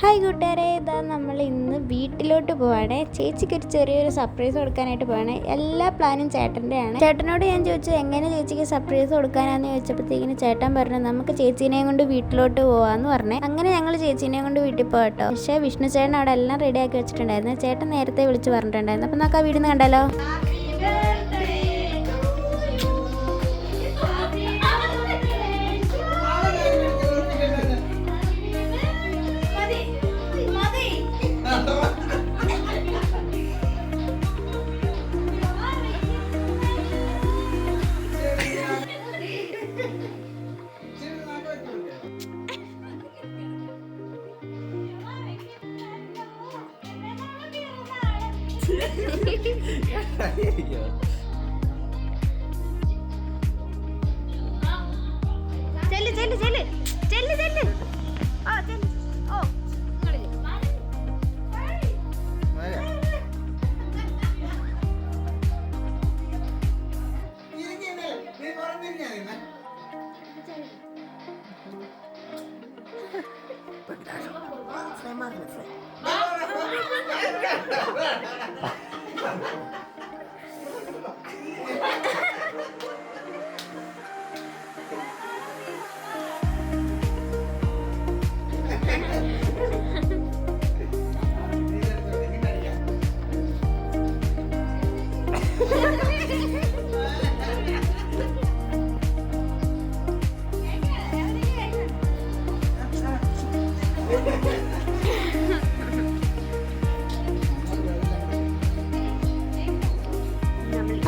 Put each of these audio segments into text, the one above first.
Hi കൂട്ടുകാരെ, ഇതാ നമ്മൾ ഇന്ന് വീട്ടിലോട്ട് പോവാണ്. ചേച്ചിക്ക് ഒരു ചെറിയൊരു സർപ്രൈസ് കൊടുക്കാനായിട്ട് പോവാണ്. എല്ലാ പ്ലാനും ചേട്ടൻ്റെയാണ്. ചേട്ടനോട് ഞാൻ ചോദിച്ചു എങ്ങനെ ചേച്ചിക്ക് സർപ്രൈസ് കൊടുക്കാനാന്ന് ചോദിച്ചപ്പോഴത്തേക്കിന് ചേട്ടൻ പറഞ്ഞു നമുക്ക് ചേച്ചീനെയും കൊണ്ട് വീട്ടിലോട്ട് പോവാന്ന് പറഞ്ഞേ. അങ്ങനെ ഞങ്ങൾ ചേച്ചീനെയും കൊണ്ട് വീട്ടിൽ പോകട്ടോ. പക്ഷേ വിഷ്ണു ചേട്ടൻ അവിടെ എല്ലാം റെഡി ആക്കി വെച്ചിട്ടുണ്ടായിരുന്നു. ചേട്ടൻ നേരത്തെ വിളിച്ച് പറഞ്ഞിട്ടുണ്ടായിരുന്നു. അപ്പം നമുക്ക് ആ വീടിന്ന് കണ്ടാലോ. ചെല്ല് ചെല്ല് ചെല്ല് ചെല്ല് ചെല്ല് ആ ചെല്ല്. ഓ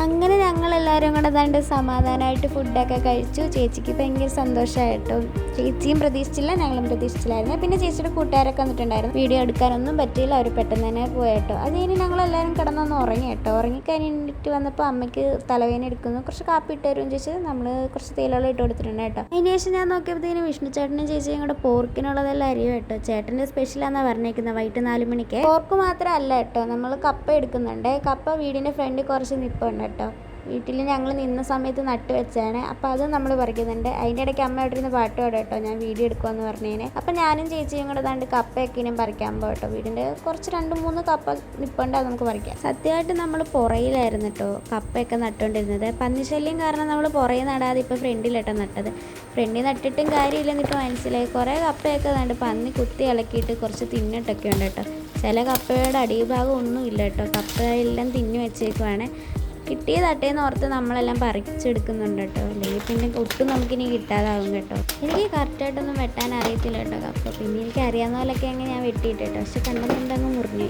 അങ്ങനെ ഞങ്ങളെല്ലാവരും കൂടെ ദാണ്ട് സമാധാനമായിട്ട് ഫുഡൊക്കെ കഴിച്ചു. ചേച്ചിക്ക് ഭയങ്കര സന്തോഷമായിട്ടു. ചേച്ചിയും പ്രതീക്ഷിച്ചില്ല, ഞങ്ങളും പ്രതീക്ഷിച്ചില്ലായിരുന്നു. പിന്നെ ചേച്ചിയുടെ കൂട്ടുകാരൊക്കെ വന്നിട്ടുണ്ടായിരുന്നു. വീഡിയോ എടുക്കാനൊന്നും പറ്റിയില്ല, അവർ പെട്ടെന്ന് തന്നെ പോയിട്ടോ. അത് കഴിഞ്ഞ് ഞങ്ങളെല്ലാവരും കിടന്നൊന്ന് ഉറങ്ങി കേട്ടോ. ഉറങ്ങിക്കഴിഞ്ഞിട്ട് വന്നപ്പോൾ അമ്മയ്ക്ക് തലവേദന എടുക്കുന്നു. കുറച്ച് കാപ്പി ഇട്ട് തരുമെന്ന് ചോദിച്ചാൽ നമ്മൾ കുറച്ച് തേയിലുള്ള ഇട്ട് കൊടുത്തിട്ടുണ്ട് കേട്ടോ. അതിന് ശേഷം ഞാൻ നോക്കിയപ്പോഴത്തേനും വിഷ്ണു ചേട്ടനും ചേച്ചിയും കൂടെ പോർക്കിനുള്ളതെല്ലാം അരിയോ കേട്ടോ. ചേട്ടൻ്റെ സ്പെഷ്യലാണെന്നാണ് പറഞ്ഞേക്കുന്നത്. വൈകിട്ട് 4 മണിക്ക്. പോർക്ക് മാത്രമല്ല കേട്ടോ, നമ്മൾ കപ്പ എടുക്കുന്നുണ്ട്. കപ്പ വീടിൻ്റെ ഫ്രണ്ടിൽ കുറച്ച് നിൽപ്പുണ്ട് കേട്ടോ. വീട്ടിൽ ഞങ്ങൾ നിന്ന സമയത്ത് നട്ട് വെച്ചാണ്. അപ്പോൾ അത് നമ്മൾ പറിക്കുന്നുണ്ട്. അതിൻ്റെ ഇടയ്ക്ക് അമ്മ ഇട്ടിരുന്ന് പാട്ട് പാടും കേട്ടോ, ഞാൻ വീഡിയോ എടുക്കുമെന്ന് പറഞ്ഞേനെ. അപ്പം ഞാനും ചേച്ചിയും കൂടെ ദാണ്ട് കപ്പയൊക്കെ ഇനിയും പറിക്കാൻ പോകട്ടോ. വീടിൻ്റെ കുറച്ച് 2-3 കപ്പ നിൽപ്പുണ്ട്, അത് നമുക്ക് പറിക്കാം. സത്യമായിട്ട് നമ്മൾ പുറയിലായിരുന്നു കേട്ടോ കപ്പയൊക്കെ നട്ടുകൊണ്ടിരുന്നത്. പന്നിശല്യം കാരണം നമ്മൾ പുറയിൽ നടാതെ ഇപ്പോൾ ഫ്രണ്ടിലിട്ടോ നട്ടത്. ഫ്രണ്ടിൽ നട്ടിട്ടും കാര്യമില്ലെന്ന് ഇപ്പോൾ മനസ്സിലായി. കുറേ കപ്പയൊക്കെ നട്ട് പന്നി കുത്തി ഇളക്കിയിട്ട് കുറച്ച് തിന്നിട്ടൊക്കെ ഉണ്ട് കേട്ടോ. ചില കപ്പയുടെ അടിഭാഗം ഒന്നും ഇല്ല കേട്ടോ, കപ്പയെല്ലാം തിന്നി വെച്ചേക്കുവാണ്. കിട്ടിയ തട്ടേന്ന് ഓർത്ത് നമ്മളെല്ലാം പറിച്ചെടുക്കുന്നുണ്ട് കേട്ടോ. അല്ലെങ്കിൽ പിന്നെ ഒട്ടും നമുക്കിനി കിട്ടാതാവും കേട്ടോ. എനിക്ക് കറക്റ്റായിട്ടൊന്നും വെട്ടാൻ അറിയത്തില്ല കേട്ടോ കപ്പ. പിന്നെ എനിക്ക് അറിയാവുന്ന പോലെയൊക്കെ അങ്ങ് ഞാൻ വെട്ടിയിട്ട് കേട്ടോ. പക്ഷെ കണ്ടെന്നുണ്ടങ്ങ് മുറിഞ്ഞു.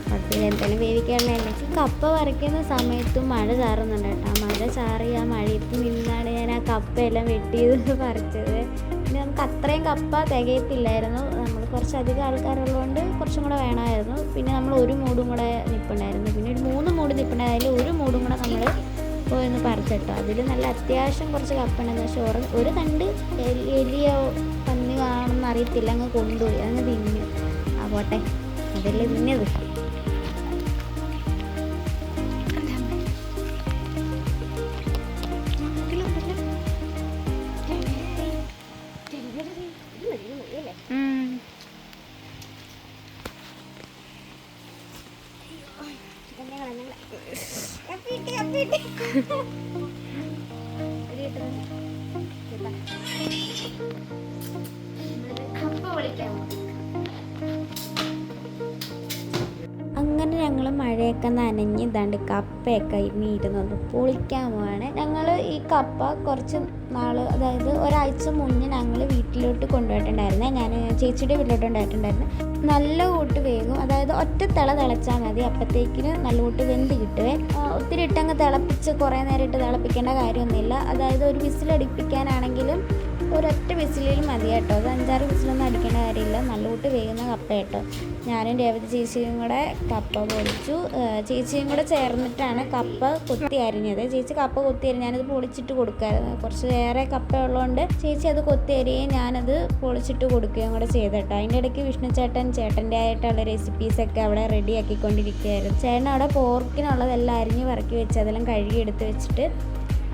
കുഴപ്പമില്ല, എന്തായാലും വേവിക്കാനുള്ളതല്ലേ. ഈ കപ്പ പറിക്കുന്ന സമയത്തും മഴ ചാറുന്നുണ്ട് കേട്ടോ. ആ മഴ ചാറി ആ മഴയത്ത് നിന്നാണ് ഞാൻ ആ കപ്പയെല്ലാം വെട്ടിയത് പറിച്ചത്. പിന്നെ നമുക്ക് അത്രയും കപ്പ തികയത്തില്ലായിരുന്നു. നമ്മൾ കുറച്ചധികം ആൾക്കാരുള്ളതുകൊണ്ട് കുറച്ചും കൂടെ വേണമായിരുന്നു. പിന്നെ നമ്മൾ ഒരു മൂടും കൂടെ നിൽപ്പുണ്ടായിരുന്നു. പിന്നെ ഒരു 3 മൂട് നിൽപ്പുണ്ടായിരുന്നു. അതിൽ ഒരു മൂടും കൂടെ നമ്മൾ പോയൊന്ന് പറിച്ചിട്ടോ. അതിൽ നല്ല അത്യാവശ്യം കുറച്ച് കപ്പുണ്ടെന്ന്. പക്ഷേ ഒരു കണ്ട് എലിയോ പന്നി കാണുമെന്ന് അറിയത്തില്ല, അങ്ങ് കൊണ്ടുപോയി അങ്ങ് തിന്നു. ആ പോട്ടെ, അതല്ലേ തിന്നത്. അങ്ങനെ ഞങ്ങൾ മഴയൊക്കെ നനഞ്ഞ് ഇതാണ്ട് കപ്പയൊക്കെ ഇനി ഇരുന്നൊന്ന് പൊളിക്കാൻ പോവാണ്. ഞങ്ങൾ ഈ കപ്പ കുറച്ച് നാൾ, അതായത് ഒരാഴ്ച മുന്നേ ഞങ്ങൾ വീട്ടിലോട്ട് കൊണ്ടുപോയിട്ടുണ്ടായിരുന്നേ. ഞാൻ ചേച്ചിയുടെ വീട്ടിലോട്ട് കൊണ്ടുപോയിട്ടുണ്ടായിരുന്നു. നല്ല കൂട്ട് വേഗം, അതായത് ഒറ്റ തിളച്ചാൽ മതി. അപ്പോഴത്തേക്കിന് നല്ല കൂട്ട് വെന്ത് കിട്ടുവേ. ഒത്തിരി ഇട്ടങ്ങ് തിളപ്പിച്ച് കുറേ നേരം ഇട്ട് തിളപ്പിക്കേണ്ട കാര്യമൊന്നുമില്ല. അതായത് ഒരു വിസിലടിപ്പിക്കാനാണെങ്കിലും ഒരൊറ്റ വിസിലിൽ മതി കേട്ടോ. അത് 5-6 വിസിലൊന്നും അടിക്കേണ്ട കാര്യമില്ല. നല്ല കൂട്ട് വേകുന്ന കപ്പ കേട്ടോ. ഞാനും രേവതി ചേച്ചിയും കൂടെ കപ്പ പൊളിച്ചു. ചേച്ചിയും കൂടെ ചേർന്നിട്ടാണ് കപ്പ കൊത്തി അരിഞ്ഞത്. ചേച്ചി കപ്പ കൊത്തി അരിഞ്ഞ് ഞാനത് പൊളിച്ചിട്ട് കൊടുക്കാമായിരുന്നു. കുറച്ച് ഏറെ കപ്പ ഉള്ളതുകൊണ്ട് ചേച്ചി അത് കൊത്തി അരിയുകയും ഞാനത് പൊളിച്ചിട്ട് കൊടുക്കുകയും കൂടെ ചെയ്തിട്ടോ. അതിൻ്റെ ഇടയ്ക്ക് വിഷ്ണു ചേട്ടൻ്റെ ആയിട്ടുള്ള റെസിപ്പീസൊക്കെ അവിടെ റെഡി ആക്കിക്കൊണ്ടിരിക്കുകയായിരുന്നു. ചേട്ടൻ അവിടെ പോർക്കിനുള്ളതെല്ലാം അരിഞ്ഞ് പറക്കി വെച്ച് അതെല്ലാം കഴുകി എടുത്ത് വെച്ചിട്ട്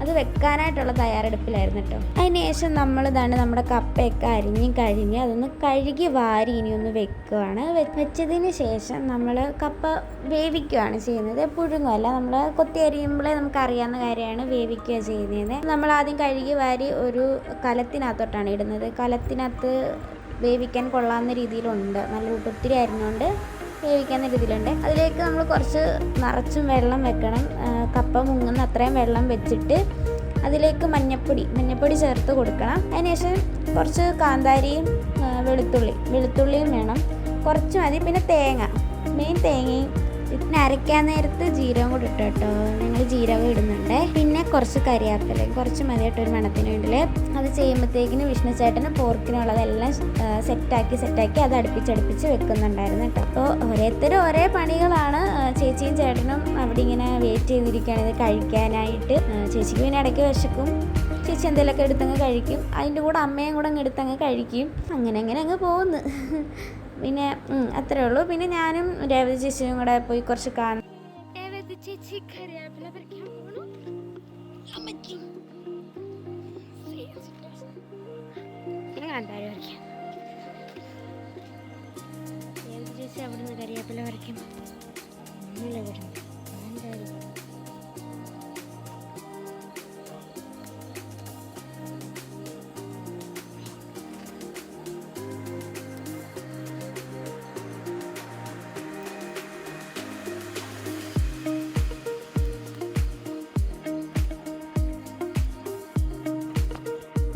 അത് വെക്കാനായിട്ടുള്ള തയ്യാറെടുപ്പിലായിരുന്നു കേട്ടോ. അതിന് ശേഷം നമ്മൾ ഇതാണ് നമ്മുടെ കപ്പയൊക്കെ കഴിഞ്ഞ് അതൊന്ന് കഴുകി വാരി ഇനി ഒന്ന് വെക്കുകയാണ്. വെച്ചതിന് ശേഷം നമ്മൾ കപ്പ വേവിക്കുകയാണ് ചെയ്യുന്നത്. പുഴുങ്ങുമല്ല, നമ്മൾ കൊത്തി അരിയുമ്പോഴേ നമുക്കറിയാവുന്ന കാര്യമാണ് വേവിക്കുക ചെയ്യുന്നത്. നമ്മൾ ആദ്യം കഴുകി വാരി ഒരു കലത്തിനകത്തോട്ടാണ് ഇടുന്നത്. കലത്തിനകത്ത് വേവിക്കാൻ കൊള്ളാവുന്ന രീതിയിലുണ്ട്, നല്ല ഒത്തിരി അരിഞ്ഞുകൊണ്ട് വേവിക്കുന്ന രീതിയിലുണ്ട്. അതിലേക്ക് നമ്മൾ കുറച്ച് നിറച്ചും വെള്ളം വെക്കണം. കപ്പ മുങ്ങുന്ന അത്രയും വെള്ളം വെച്ചിട്ട് അതിലേക്ക് മഞ്ഞപ്പൊടി ചേർത്ത് കൊടുക്കണം. അതിനുശേഷം കുറച്ച് കാന്താരിയും വെളുത്തുള്ളിയും വേണം, കുറച്ച് മതി. പിന്നെ മെയിൻ തേങ്ങയും. പിന്നെ അരയ്ക്കാൻ നേരത്ത് ജീരകം കൂടി ഇട്ടു കേട്ടോ. ഞങ്ങൾ ജീരകം ഇടുന്നുണ്ട്. പിന്നെ കുറച്ച് കരിയാപ്പിലയും കുറച്ച് മതിയായിട്ട് ഒരു മണത്തിന് വേണ്ടിയിൽ. അത് ചെയ്യുമ്പോഴത്തേക്കിന് വിഷ്ണു ചേട്ടന് പോർക്കിനുള്ളതെല്ലാം സെറ്റാക്കി അത് അടുപ്പിച്ച് വെക്കുന്നുണ്ടായിരുന്നു കേട്ടോ. അപ്പോൾ ഓരോരുത്തരും ഓരോ പണികളാണ്. ചേച്ചിയും ചേട്ടനും അവിടെ ഇങ്ങനെ വെയിറ്റ് ചെയ്തിരിക്കുകയാണ് ഇത് കഴിക്കാനായിട്ട്. ചേച്ചിക്ക് പിന്നെ ഇടയ്ക്ക് വിശക്കും. ചേച്ചി എന്തെങ്കിലുമൊക്കെ എടുത്തങ്ങ് കഴിക്കും. അതിൻ്റെ കൂടെ അമ്മയും കൂടെ അങ്ങ് എടുത്തങ്ങ് കഴിക്കും. അങ്ങനെ അങ്ങ് പോകുന്നു. പിന്നെ അത്രേ ഉള്ളൂ. പിന്നെ ഞാനും രേവതി ചേച്ചിയും കൂടെ പോയി കുറച്ച് രേവതി ചേച്ചി കറിവേപ്പില പറിക്കാൻ പോകണം. രേവതി ചേച്ചി അവിടുന്ന് കറിവേപ്പില പറിക്കും.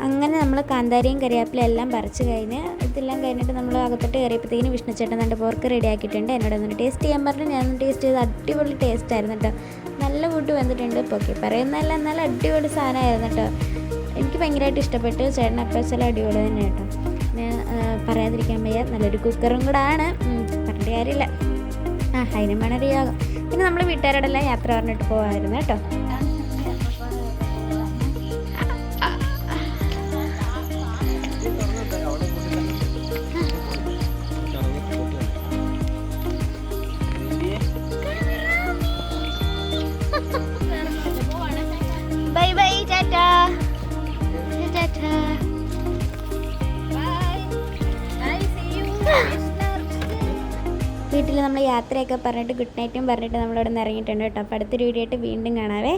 അങ്ങനെ നമ്മൾ കാന്താരിയും കരിവേപ്പിലയും എല്ലാം പറിച്ച് ഇതെല്ലാം കഴിഞ്ഞിട്ട് നമ്മൾ അകത്തോട്ട് കയറിയപ്പോഴത്തേക്കിന് വിഷ്ണു ചേട്ടൻ എൻ്റെ പോർക്ക് റെഡി ആക്കിയിട്ടുണ്ട്. എന്നോടൊന്ന് ടേസ്റ്റ് ചെയ്യാൻ പറഞ്ഞു. ഞാനൊന്ന് ടേസ്റ്റ് ചെയ്ത് അടിപൊളി ടേസ്റ്റ് ആയിരുന്നു കേട്ടോ. നല്ല കൂട്ട് വന്നിട്ടുണ്ട്. പൊക്കി പറയുന്നതല്ല, എന്നാലും അടിപൊളി സാധനമായിരുന്നു കേട്ടോ. എനിക്ക് ഭയങ്കരമായിട്ട് ഇഷ്ടപ്പെട്ടു. ചേട്ടൻ അപ്പച്ചല അടിപൊളി തന്നെ കേട്ടോ. ഞാൻ പറയാതിരിക്കാൻ വയ്യ, നല്ലൊരു കുക്കറും കൂടെ ആണ്, പറഞ്ഞിട്ട് കാര്യമില്ല. അതിനും വേണം ഒരു യോഗം. പിന്നെ നമ്മൾ വീട്ടുകാരോടെല്ലാം യാത്ര പറഞ്ഞിട്ട് പോകാമായിരുന്നു കേട്ടോ. Bye bye, Tata. വീട്ടിൽ നമ്മൾ യാത്രയൊക്കെ പറഞ്ഞിട്ട് ഗുഡ് നൈറ്റും പറഞ്ഞിട്ട് നമ്മളിവിടെ നിന്ന് ഇറങ്ങിയിട്ടുണ്ട് കേട്ടോ. അപ്പോൾ അടുത്തൊരു വീഡിയോ ആയിട്ട് വീണ്ടും കാണാവേ.